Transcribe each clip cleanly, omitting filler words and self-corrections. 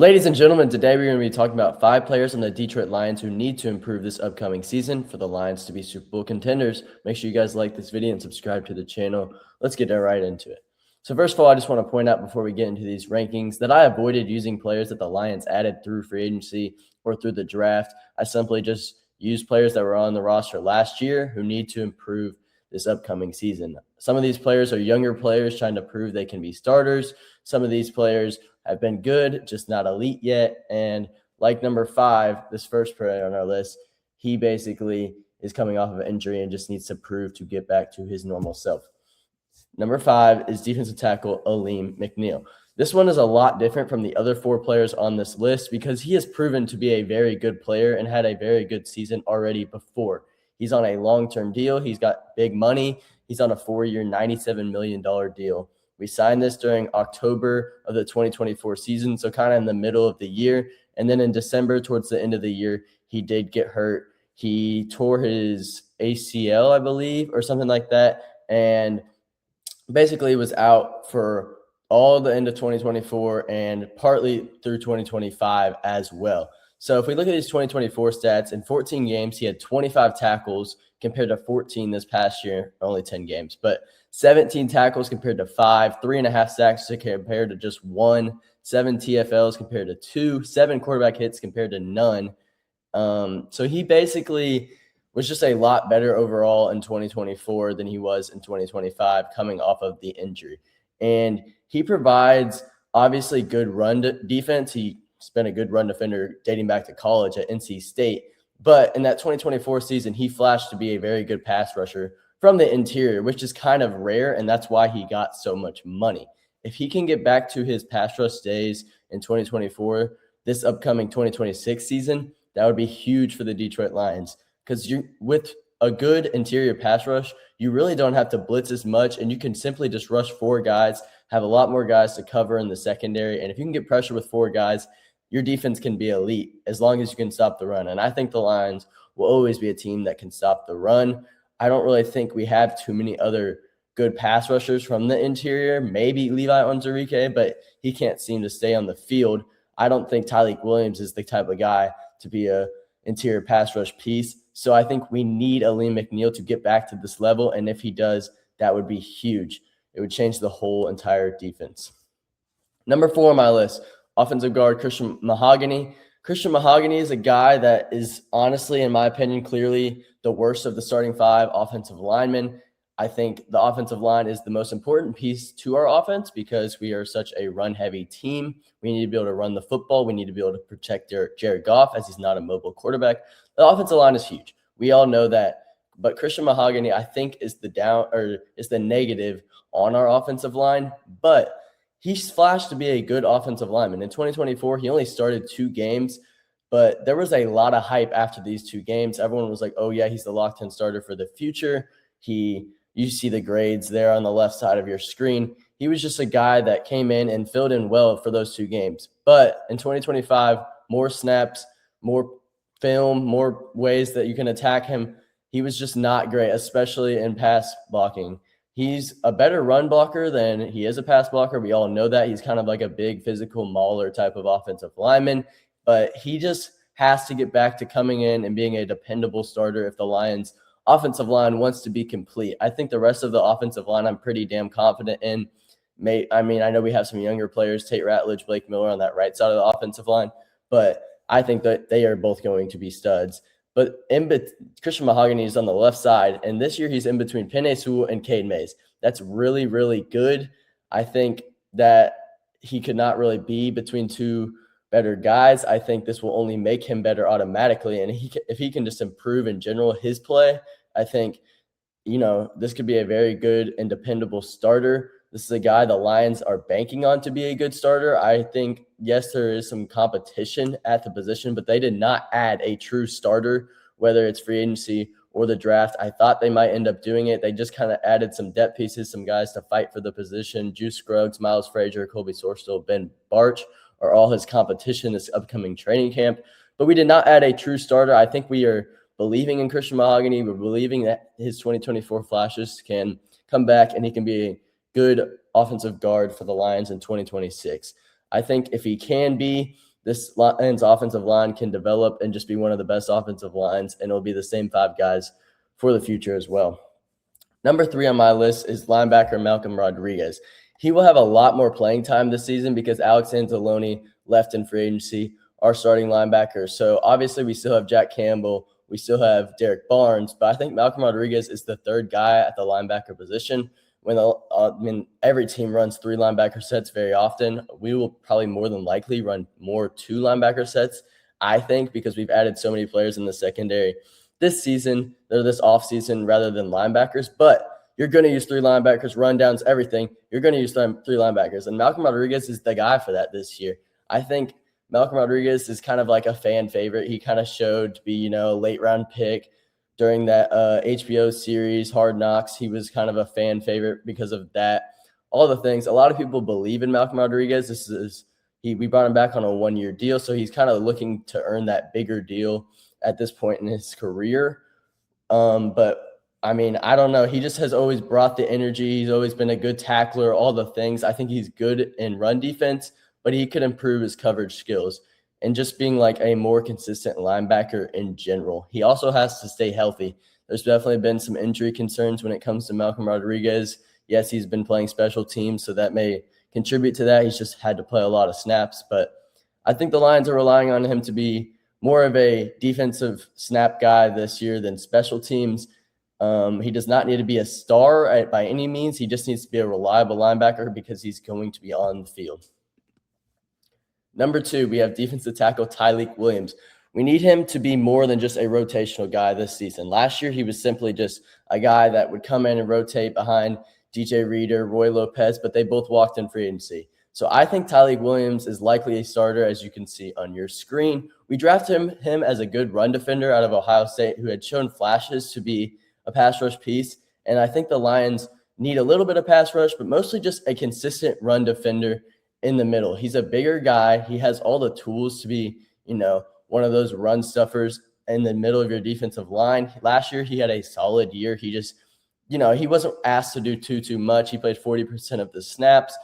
Ladies and gentlemen, today we're going to be talking about 5 players on the Detroit Lions who need to improve this upcoming season for the Lions to be Super Bowl contenders. Make sure you guys like this video and subscribe to the channel. Let's get right into it. So first of all, I just want to point out before we get into these rankings that I avoided using players that the Lions added through free agency or through the draft. I simply just used players that were on the roster last year who need to improve this upcoming season. Some of these players are younger players trying to prove they can be starters. Some of these players have been good, just not elite yet. And like number 5, this first player on our list, he basically is coming off of an injury and just needs to prove to get back to his normal self. Number 5 is defensive tackle Alim Mcneill. This one is a lot different from the other 4 players on this list because he has proven to be a very good player and had a very good season already before. He's on a long-term deal. He's got big money. He's on a 4-year, $97 million deal. We signed this during October of the 2024 season, so kind of in the middle of the year. And then in December, towards the end of the year, he did get hurt. He tore his ACL, I believe, or something like that, and basically was out for all the end of 2024 and partly through 2025 as well. So if we look at his 2024 stats, in 14 games, he had 25 tackles compared to 14 this past year, only 10 games, but 17 tackles compared to 5, 3.5 sacks compared to just 1, 7 TFLs compared to 2, 7 quarterback hits compared to none. So he basically was just a lot better overall in 2024 than he was in 2025 coming off of the injury. And he provides obviously good run defense. He's been a good run defender dating back to college at NC State. But in that 2024 season, he flashed to be a very good pass rusher from the interior, which is kind of rare, and that's why he got so much money. If he can get back to his pass rush days in 2024, this upcoming 2026 season, that would be huge for the Detroit Lions because with a good interior pass rush, you really don't have to blitz as much, and you can simply just rush 4 guys, have a lot more guys to cover in the secondary, and if you can get pressure with 4 guys, your defense can be elite as long as you can stop the run. And I think the Lions will always be a team that can stop the run. I don't really think we have too many other good pass rushers from the interior. Maybe Levi Onwuzurike, but he can't seem to stay on the field. I don't think Tyliek Williams is the type of guy to be a interior pass rush piece. So I think we need Alim Mcneill to get back to this level. And if he does, that would be huge. It would change the whole entire defense. Number 4 on my list, offensive guard Christian Mahogany. Christian Mahogany is a guy that is honestly, in my opinion, clearly the worst of the starting 5 offensive linemen. I think the offensive line is the most important piece to our offense because we are such a run-heavy team. We need to be able to run the football. We need to be able to protect Jared Goff as he's not a mobile quarterback. The offensive line is huge. We all know that. But Christian Mahogany, I think, is the negative on our offensive line. But he's flashed to be a good offensive lineman. In 2024, he only started 2 games, but there was a lot of hype after these 2 games. Everyone was like, oh, yeah, he's the locked-in starter for the future. You see the grades there on the left side of your screen. He was just a guy that came in and filled in well for those 2 games. But in 2025, more snaps, more film, more ways that you can attack him. He was just not great, especially in pass blocking. He's a better run blocker than he is a pass blocker. We all know that. He's kind of like a big physical mauler type of offensive lineman, but he just has to get back to coming in and being a dependable starter if the Lions offensive line wants to be complete. I think the rest of the offensive line I'm pretty damn confident in. I know we have some younger players, Tate Ratledge, Blake Miller on that right side of the offensive line, but I think that they are both going to be studs. But Christian Mahogany is on the left side, and this year he's in between Penei Sewell and Cade Mays. That's really, really good. I think that he could not really be between 2 better guys. I think this will only make him better automatically, and if he can just improve in general his play, I think, this could be a very good and dependable starter. This is a guy the Lions are banking on to be a good starter. I think, yes, there is some competition at the position, but they did not add a true starter, whether it's free agency or the draft. I thought they might end up doing it. They just kind of added some depth pieces, some guys to fight for the position. Juice Scruggs, Miles Frazier, Colby Sorstel, Ben Barch are all his competition this upcoming training camp. But we did not add a true starter. I think we are believing in Christian Mahogany. We're believing that his 2024 flashes can come back and he can be a good offensive guard for the Lions in 2026. I think if he can be, this Lions offensive line can develop and just be one of the best offensive lines, and it'll be the same 5 guys for the future as well. Number 3 on my list is linebacker Malcom Rodriguez. He will have a lot more playing time this season because Alex Anzalone left in free agency, our starting linebacker. So obviously we still have Jack Campbell, we still have Derek Barnes, but I think Malcom Rodriguez is the 3rd guy at the linebacker position. When every team runs 3 linebacker sets very often, we will probably more than likely run more 2 linebacker sets, I think, because we've added so many players in the secondary this season or this offseason rather than linebackers. But you're going to use 3 linebackers, rundowns, everything. You're going to use 3 linebackers. And Malcom Rodriguez is the guy for that this year. I think Malcom Rodriguez is kind of like a fan favorite. He kind of showed to be, a late round pick during that HBO series, Hard Knocks. He was kind of a fan favorite because of that. All the things. A lot of people believe in Malcom Rodriguez. We brought him back on a 1-year deal, so he's kind of looking to earn that bigger deal at this point in his career. But I don't know. He just has always brought the energy. He's always been a good tackler, all the things. I think he's good in run defense, but he could improve his coverage skills and just being like a more consistent linebacker in general. He also has to stay healthy. There's definitely been some injury concerns when it comes to Malcom Rodriguez. Yes, he's been playing special teams, so that may contribute to that. He's just had to play a lot of snaps, but I think the Lions are relying on him to be more of a defensive snap guy this year than special teams. He does not need to be a star by any means. He just needs to be a reliable linebacker because he's going to be on the field. Number 2, we have defensive tackle Tyliek Williams. We need him to be more than just a rotational guy this season. Last year, he was simply just a guy that would come in and rotate behind DJ Reader, Roy Lopez, but they both walked in free agency. So I think Tyliek Williams is likely a starter, as you can see on your screen. We drafted him as a good run defender out of Ohio State who had shown flashes to be a pass rush piece. And I think the Lions need a little bit of pass rush, but mostly just a consistent run defender in the middle. He's a bigger guy. He has all the tools to be, one of those run stuffers in the middle of your defensive line. Last year, he had a solid year. He just, he wasn't asked to do too much. He played 40% of the snaps.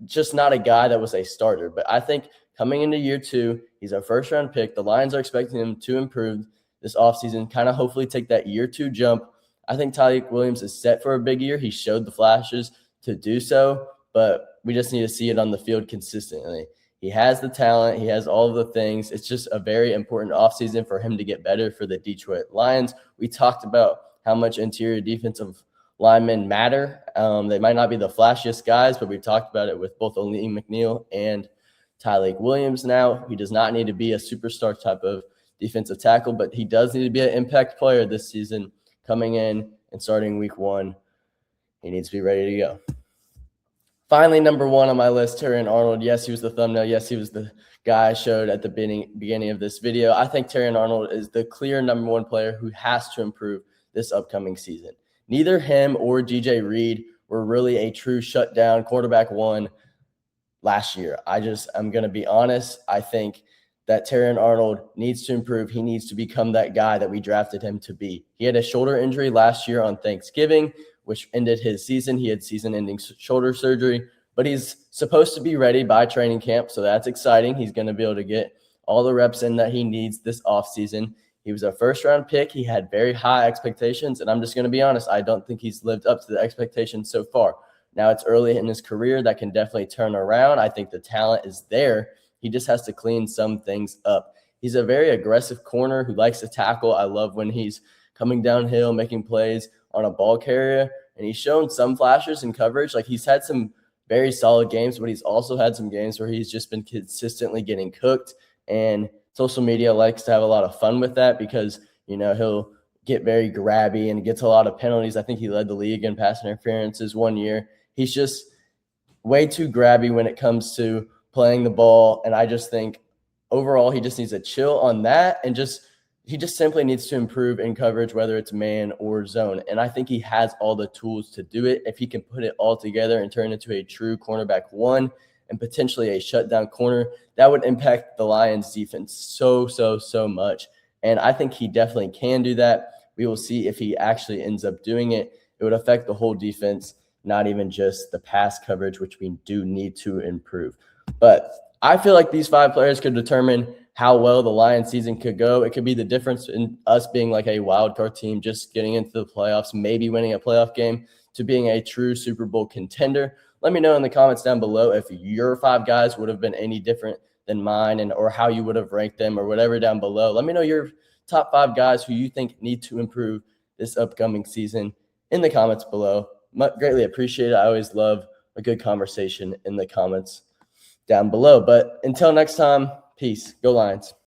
Just not a guy that was a starter. But I think coming into year 2, he's our first-round pick. The Lions are expecting him to improve this offseason, kind of hopefully take that year 2 jump. I think Tyliek Williams is set for a big year. He showed the flashes to do so, but we just need to see it on the field consistently. He has the talent. He has all of the things. It's just a very important offseason for him to get better for the Detroit Lions. We talked about how much interior defensive linemen matter. They might not be the flashiest guys, but we've talked about it with both Alim Mcneill and Tyliek Williams now. He does not need to be a superstar type of defensive tackle, but he does need to be an impact player this season coming in and starting week 1. He needs to be ready to go. Finally, number 1 on my list, Terrion Arnold. Yes, he was the thumbnail. Yes, he was the guy I showed at the beginning of this video. I think Terrion Arnold is the clear number 1 player who has to improve this upcoming season. Neither him or DJ Reed were really a true shutdown quarterback 1 last year. I'm going to be honest. I think that Terrion Arnold needs to improve. He needs to become that guy that we drafted him to be. He had a shoulder injury last year on Thanksgiving, which ended his season. He had season-ending shoulder surgery, but he's supposed to be ready by training camp, so that's exciting. He's going to be able to get all the reps in that he needs this offseason. He was a first-round pick. He had very high expectations, and I'm just going to be honest. I don't think he's lived up to the expectations so far. Now, it's early in his career. That can definitely turn around. I think the talent is there. He just has to clean some things up. He's a very aggressive corner who likes to tackle. I love when he's coming downhill, making plays on a ball carrier, and he's shown some flashes in coverage. Like, he's had some very solid games, but he's also had some games where he's just been consistently getting cooked, and social media likes to have a lot of fun with that because, he'll get very grabby and gets a lot of penalties. I think he led the league in pass interferences 1 year. He's just way too grabby when it comes to playing the ball, and I just think overall he just needs to chill on that, and he just simply needs to improve in coverage, whether it's man or zone. And I think he has all the tools to do it. If he can put it all together and turn into a true cornerback 1 and potentially a shutdown corner, that would impact the Lions defense so much. And I think he definitely can do that. We will see if he actually ends up doing it. It would affect the whole defense, not even just the pass coverage, which we do need to improve. But I feel like these 5 players could determine how well the Lions season could go. It could be the difference in us being like a wild card team, just getting into the playoffs, maybe winning a playoff game, to being a true Super Bowl contender. Let me know in the comments down below if your 5 guys would have been any different than mine, and or how you would have ranked them, or whatever down below. Let me know your top 5 guys who you think need to improve this upcoming season in the comments below. Greatly appreciate it. I always love a good conversation in the comments down below. But until next time, peace. Go Lions.